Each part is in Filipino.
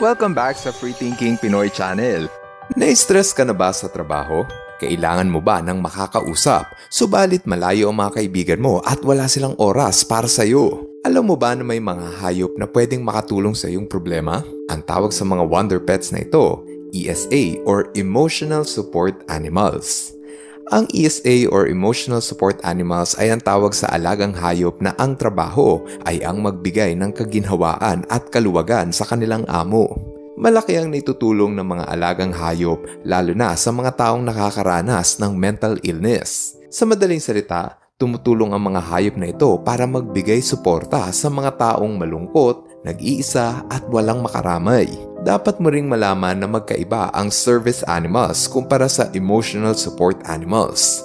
Welcome back sa Free Thinking Pinoy Channel. Na-stress ka na ba sa trabaho? Kailangan mo ba ng makakausap, subalit malayo ang mga kaibigan mo at wala silang oras para sa iyo? Alam mo ba na may mga hayop na pwedeng makatulong sa iyong problema? Ang tawag sa mga wonder pets na ito, ESA or Emotional Support Animals. Ang ESA or Emotional Support Animals ay ang tawag sa alagang hayop na ang trabaho ay ang magbigay ng kaginhawaan at kaluwagan sa kanilang amo. Malaki ang naitutulong ng mga alagang hayop lalo na sa mga taong nakakaranas ng mental illness. Sa madaling salita, tumutulong ang mga hayop na ito para magbigay suporta sa mga taong malungkot, nag-iisa at walang makaramay. Dapat mo ring malaman na magkaiba ang service animals kumpara sa emotional support animals.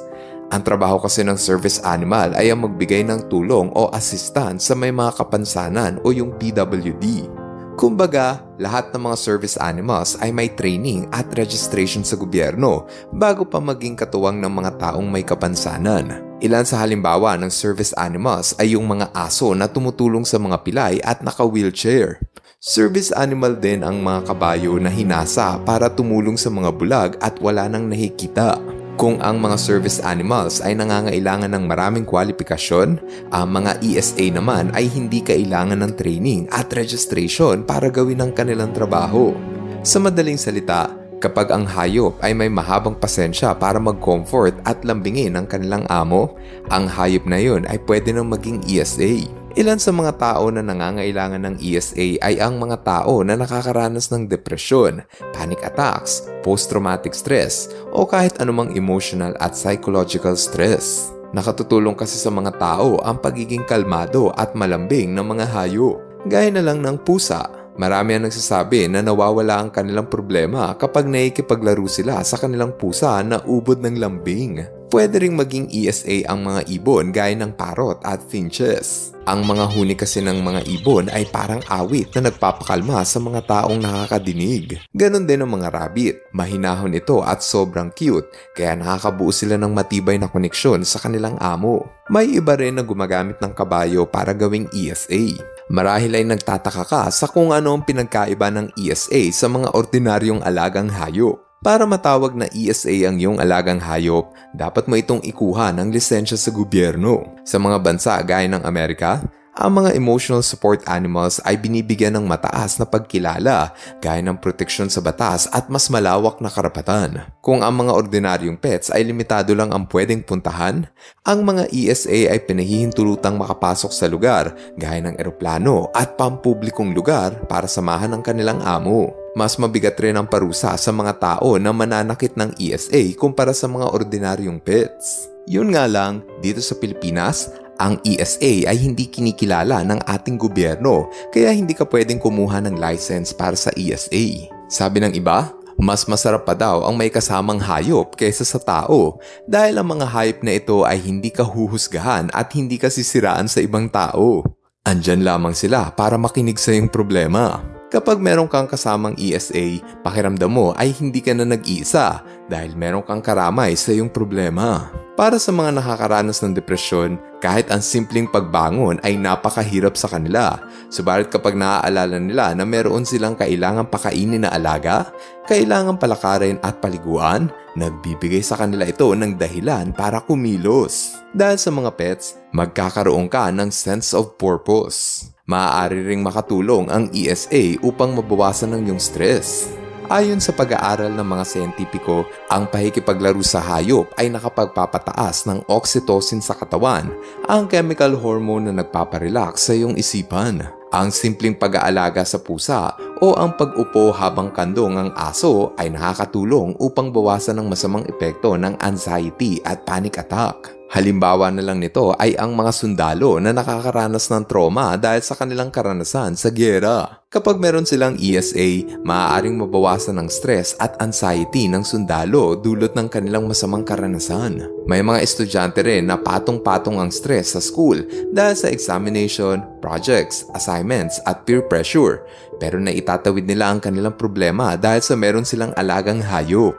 Ang trabaho kasi ng service animal ay ang magbigay ng tulong o assistance sa may mga kapansanan o yung PWD. Kumbaga, lahat ng mga service animals ay may training at registration sa gobyerno bago pa maging katuwang ng mga taong may kapansanan. Ilan sa halimbawa ng service animals ay yung mga aso na tumutulong sa mga pilay at naka-wheelchair. Service animal din ang mga kabayo na hinasa para tumulong sa mga bulag at wala nang nakikita. Kung ang mga service animals ay nangangailangan ng maraming kwalifikasyon, ang mga ESA naman ay hindi kailangan ng training at registration para gawin ang kanilang trabaho. Sa madaling salita, kapag ang hayop ay may mahabang pasensya para mag-comfort at lambingin ang kanilang amo, ang hayop na yun ay pwede nang maging ESA. Ilan sa mga tao na nangangailangan ng ESA ay ang mga tao na nakakaranas ng depresyon, panic attacks, post-traumatic stress, o kahit anumang emotional at psychological stress. Nakatutulong kasi sa mga tao ang pagiging kalmado at malambing ng mga hayop. Gaya na lang ng pusa. Marami ang nagsasabi na nawawala ang kanilang problema kapag naikipaglaro sila sa kanilang pusa na ubod ng lambing. Pwede ring maging ESA ang mga ibon gaya ng parrot at finches. Ang mga huni kasi ng mga ibon ay parang awit na nagpapakalma sa mga taong nakakadinig. Ganon din ang mga rabbit. Mahinahon ito at sobrang cute kaya nakakabuo sila ng matibay na koneksyon sa kanilang amo. May iba rin na gumagamit ng kabayo para gawing ESA. Marahil ay nagtataka ka sa kung ano ang pinagkaiba ng ESA sa mga ordinaryong alagang hayop. Para matawag na ESA ang iyong alagang hayop, dapat mo itong ikuha ng lisensya sa gobyerno. Sa mga bansa gaya ng Amerika, ang mga emotional support animals ay binibigyan ng mataas na pagkilala gaya ng proteksyon sa batas at mas malawak na karapatan. Kung ang mga ordinaryong pets ay limitado lang ang pwedeng puntahan, ang mga ESA ay pinahihintulutang makapasok sa lugar gaya ng eroplano at pampublikong lugar para samahan ang kanilang amo. Mas mabigat rin ang parusa sa mga tao na mananakit ng ESA kumpara sa mga ordinaryong pets. Yun nga lang, dito sa Pilipinas, ang ESA ay hindi kinikilala ng ating gobyerno kaya hindi ka pwedeng kumuha ng license para sa ESA. Sabi ng iba, mas masarap pa daw ang may kasamang hayop kaysa sa tao dahil ang mga hayop na ito ay hindi ka huhusgahan at hindi ka sisiraan sa ibang tao. Andyan lamang sila para makinig sa iyong problema. Kapag meron kang kasamang ESA, pakiramdam mo ay hindi ka na nag-iisa dahil meron kang karamay sa iyong problema. Para sa mga nakakaranas ng depresyon, kahit ang simpleng pagbangon ay napakahirap sa kanila. Subalit kapag naaalala nila na meron silang kailangang pakainin na alaga, kailangang palakarin at paliguan, nagbibigay sa kanila ito ng dahilan para kumilos. Dahil sa mga pets, magkakaroon ka ng sense of purpose. Maaari ring makatulong ang ESA upang mabawasan ng iyong stress. Ayon sa pag-aaral ng mga siyentipiko, ang pakikipaglaro sa hayop ay nakapagpapataas ng oxytocin sa katawan, ang chemical hormone na nagpaparelax sa iyong isipan. Ang simpleng pag-aalaga sa pusa o ang pag-upo habang kandong ang aso ay nakakatulong upang bawasan ang masamang epekto ng anxiety at panic attack. Halimbawa na lang nito ay ang mga sundalo na nakakaranas ng trauma dahil sa kanilang karanasan sa giyera. Kapag meron silang ESA, maaaring mabawasan ng stress at anxiety ng sundalo dulot ng kanilang masamang karanasan. May mga estudyante rin na patong-patong ang stress sa school dahil sa examination, projects, assignments at peer pressure. Pero naitatawid nila ang kanilang problema dahil sa meron silang alagang hayop.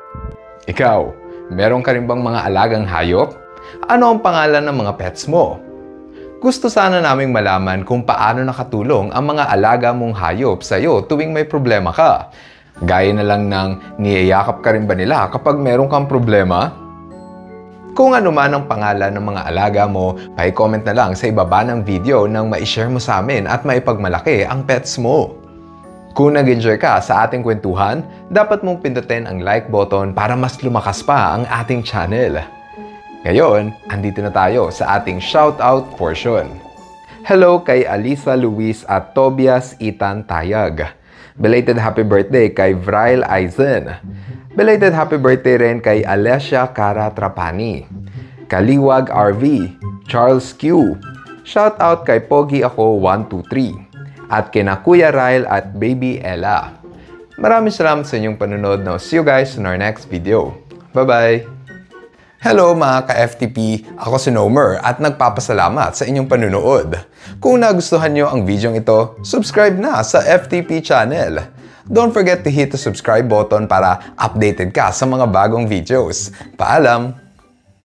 Ikaw, meron ka rin bang mga alagang hayop? Ano ang pangalan ng mga pets mo? Gusto sana naming malaman kung paano nakatulong ang mga alaga mong hayop sa'yo tuwing may problema ka. Gaya na lang ng niyayakap ka rin ba nila kapag meron kang problema? Kung ano man ang pangalan ng mga alaga mo, pa-comment na lang sa ibaba ng video nang ma-share mo sa amin at maipagmalaki ang pets mo. Kung nag-enjoy ka sa ating kwentuhan, dapat mong pindutin ang like button para mas lumakas pa ang ating channel. Ngayon, andito na tayo sa ating shoutout portion. Hello kay Alisa Luis at Tobias Itan Tayag. Belated happy birthday kay Vrail Aizen. Belated happy birthday rin kay Alessia Cara Trapani. Kaliwag RV, Charles Q. Shoutout kay Pogi Ako 123. At kina Kuya Ryle at Baby Ella. Maraming salamat sa inyong panunod. Now, see you guys in our next video. Bye-bye! Hello mga ka-FTP! Ako si Nomer at nagpapasalamat sa inyong panunood. Kung nagustuhan nyo ang video ito, subscribe na sa FTP channel. Don't forget to hit the subscribe button para updated ka sa mga bagong videos. Paalam!